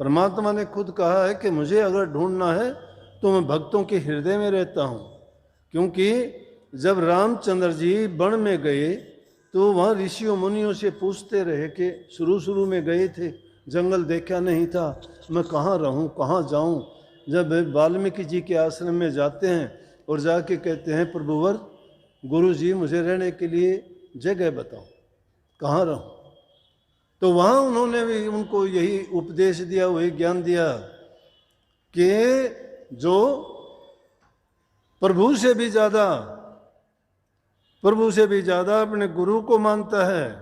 परमात्मा ने खुद कहा है कि मुझे अगर ढूंढना है तो मैं भक्तों के हृदय में रहता हूँ। क्योंकि जब रामचंद्र जी वन में गए तो वहाँ ऋषियों मुनियों से पूछते रहे कि शुरू में गए थे, जंगल देखा नहीं था, मैं कहाँ रहूँ, कहाँ जाऊँ। जब वाल्मीकि जी के आश्रम में जाते हैं और जाके कहते हैं प्रभुवर गुरु जी मुझे रहने के लिए जगह बताओ, कहाँ रहूँ। तो वहाँ उन्होंने भी उनको यही उपदेश दिया, वही ज्ञान दिया कि जो प्रभु से भी ज़्यादा अपने गुरु को मानता है,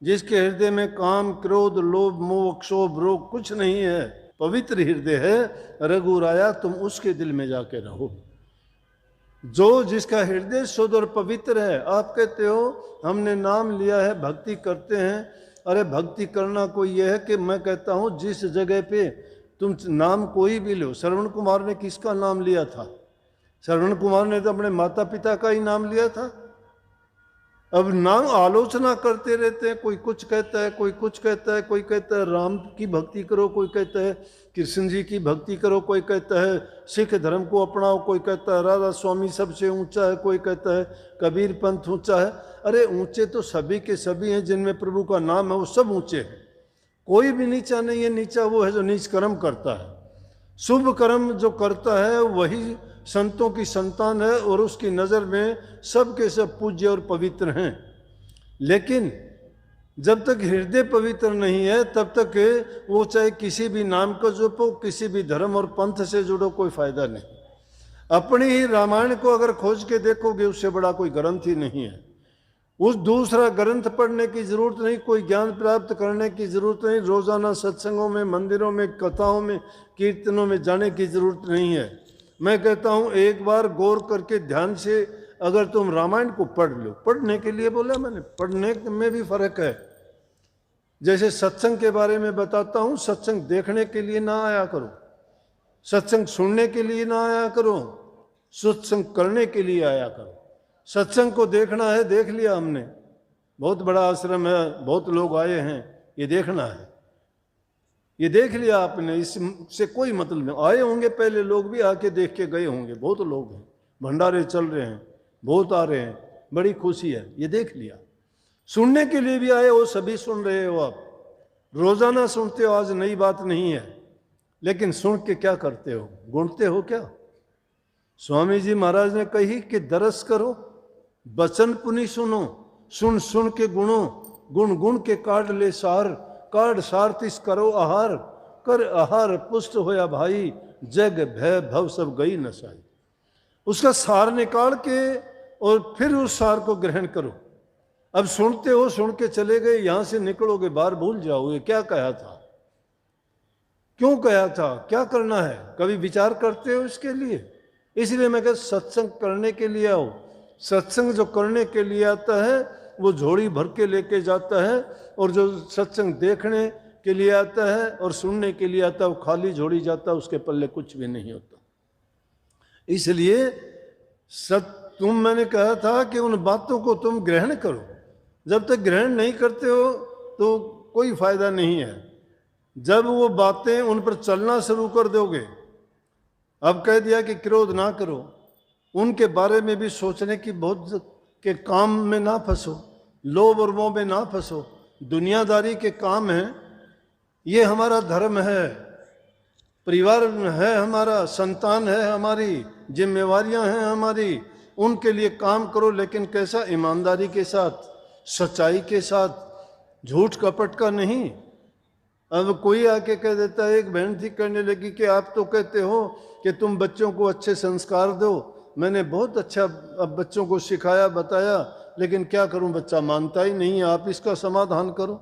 जिसके हृदय में काम क्रोध लोभ मोह क्षोभ रोग कुछ नहीं है, पवित्र हृदय है, रघुराया तुम उसके दिल में जाके रहो। जो जिसका हृदय शुद्ध और पवित्र है। आप कहते हो हमने नाम लिया है, भक्ति करते हैं। अरे भक्ति करना कोई यह है कि मैं कहता हूँ जिस जगह पे तुम नाम कोई भी लो, श्रवण कुमार ने किसका नाम लिया था? श्रवण कुमार ने तो अपने माता पिता का ही नाम लिया था। अब नाम आलोचना करते रहते हैं, कोई कुछ कहता है, कोई कुछ कहता है, कोई कहता है राम की भक्ति करो, कोई कहता है कृष्ण जी की भक्ति करो, कोई कहता है सिख धर्म को अपनाओ, कोई कहता है राधा स्वामी सबसे ऊंचा है, कोई कहता है कबीर पंथ ऊंचा है। अरे ऊंचे तो सभी के सभी हैं, जिनमें प्रभु का नाम है वो सब ऊंचे हैं, कोई भी नीचा नहीं है। नीचा वो है जो नीच कर्म करता है। शुभ कर्म जो करता है वही संतों की संतान है और उसकी नज़र में सब के सब पूज्य और पवित्र हैं। लेकिन जब तक हृदय पवित्र नहीं है तब तक वो चाहे किसी भी नाम को जपो, किसी भी धर्म और पंथ से जुड़ो, कोई फायदा नहीं। अपनी ही रामायण को अगर खोज के देखोगे उससे बड़ा कोई ग्रंथ ही नहीं है। उस दूसरा ग्रंथ पढ़ने की जरूरत नहीं, कोई ज्ञान प्राप्त करने की जरूरत नहीं, रोजाना सत्संगों में, मंदिरों में, कथाओं में, कीर्तनों में जाने की जरूरत नहीं है। मैं कहता हूँ एक बार गौर करके ध्यान से अगर तुम रामायण को पढ़ लो, पढ़ने के लिए बोला मैंने, पढ़ने में भी फर्क है। जैसे सत्संग के बारे में बताता हूँ, सत्संग देखने के लिए ना आया करो, सत्संग सुनने के लिए ना आया करो, सत्संग करने के लिए आया करो। सत्संग को देखना है, देख लिया हमने, बहुत बड़ा आश्रम है, बहुत लोग आए हैं, ये देखना है, ये देख लिया आपने, इससे कोई मतलब नहीं। आए होंगे पहले लोग भी, आके देख के गए होंगे, बहुत लोग हैं, भंडारे चल रहे हैं, बहुत आ रहे हैं, बड़ी खुशी है, ये देख लिया। सुनने के लिए भी आए हो, सभी सुन रहे हो, आप रोजाना सुनते हो, आज नई बात नहीं है। लेकिन सुन के क्या करते हो? गुणते हो क्या? स्वामी जी महाराज ने कही कि दरस करो, बचन पुनि सुनो, सुन सुन के गुणो, गुण गुण के काट ले सार, काट सार तिस करो आहार, कर आहार पुष्ट होया भाई, जग भय भव सब गई नसाई। उसका सार निकाल के और फिर उस सार को ग्रहण करो। अब सुनते हो, सुन के चले गए, यहां से निकलोगे बाहर भूल जाओगे क्या कहा था, क्यों कहा था, क्या करना है, कभी विचार करते हो इसके लिए? इसलिए मैं कहता सत्संग करने के लिए आओ। सत्संग जो करने के लिए आता है वो झोली भर के लेके जाता है, और जो सत्संग देखने के लिए आता है और सुनने के लिए आता है वो खाली झोली जाता है, उसके पल्ले कुछ भी नहीं होता। इसलिए मैंने कहा था कि उन बातों को तुम ग्रहण करो। जब तक ग्रहण नहीं करते हो तो कोई फायदा नहीं है। जब वो बातें उन पर चलना शुरू कर दोगे, अब कह दिया कि क्रोध ना करो, उनके बारे में भी सोचने की बहुत, के काम में ना फंसो, लोभ और मोह में ना फंसो, दुनियादारी के काम हैं, ये हमारा धर्म है, परिवार है हमारा, संतान है हमारी, जिम्मेवारियां हैं हमारी, उनके लिए काम करो, लेकिन कैसा? ईमानदारी के साथ, सच्चाई के साथ, झूठ कपट का नहीं। अब कोई आके कह देता है, एक बहन थी कहने लगी कि आप तो कहते हो कि तुम बच्चों को अच्छे संस्कार दो, मैंने बहुत अच्छा अब बच्चों को सिखाया बताया, लेकिन क्या करूं, बच्चा मानता ही नहीं है, आप इसका समाधान करो।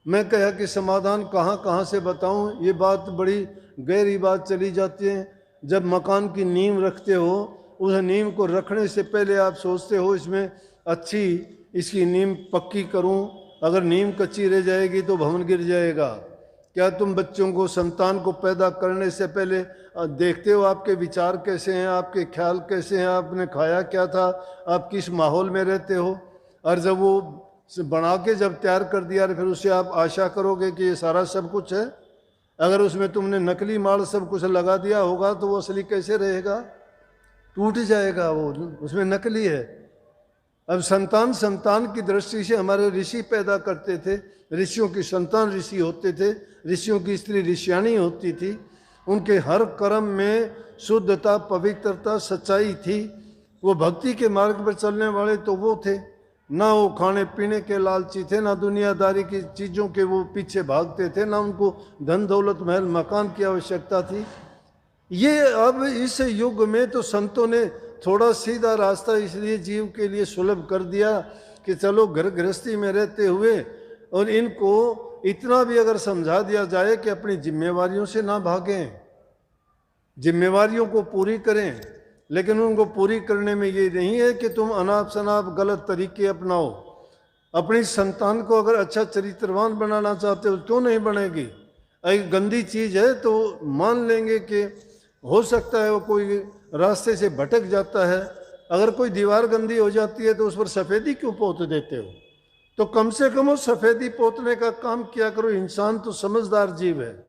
मैं कहा कि समाधान कहाँ से बताऊं, ये बात बड़ी गहरी बात चली जाती है। जब मकान की नींव रखते हो, उस नींव को रखने से पहले आप सोचते हो इसमें अच्छी, इसकी नींव पक्की करूं, अगर नींव कच्ची रह जाएगी तो भवन गिर जाएगा। क्या तुम बच्चों को, संतान को पैदा करने से पहले देखते हो आपके विचार कैसे हैं, आपके ख्याल कैसे हैं, आपने खाया क्या था, आप किस माहौल में रहते हो? और जब वो बना के जब तैयार कर दिया फिर उससे आप आशा करोगे कि ये सारा सब कुछ है? अगर उसमें तुमने नकली माल सब कुछ लगा दिया होगा तो वो असली कैसे रहेगा? टूट जाएगा, वो उसमें नकली है। अब संतान संतान की दृष्टि से हमारे ऋषि पैदा करते थे, ऋषियों की संतान ऋषि होते थे, ऋषियों की स्त्री ऋषियाणी होती थी, उनके हर कर्म में शुद्धता, पवित्रता, सच्चाई थी। वो भक्ति के मार्ग पर चलने वाले तो वो थे, ना वो खाने पीने के लालची थे, ना दुनियादारी की चीज़ों के वो पीछे भागते थे, ना उनको धन दौलत महल मकान की आवश्यकता थी। ये अब इस युग में तो संतों ने थोड़ा सीधा रास्ता इसलिए जीव के लिए सुलभ कर दिया कि चलो घर गृहस्थी में रहते हुए और इनको इतना भी अगर समझा दिया जाए कि अपनी जिम्मेवारियों से ना भागें, जिम्मेवारियों को पूरी करें, लेकिन उनको पूरी करने में ये नहीं है कि तुम अनाप शनाप गलत तरीके अपनाओ। अपनी संतान को अगर अच्छा चरित्रवान बनाना चाहते हो क्यों नहीं बनेगी? एक गंदी चीज़ है तो मान लेंगे कि हो सकता है वो कोई रास्ते से भटक जाता है। अगर कोई दीवार गंदी हो जाती है तो उस पर सफ़ेदी क्यों पोत देते हो? तो कम से कम वो सफ़ेदी पोतने का काम किया करो। इंसान तो समझदार जीव है।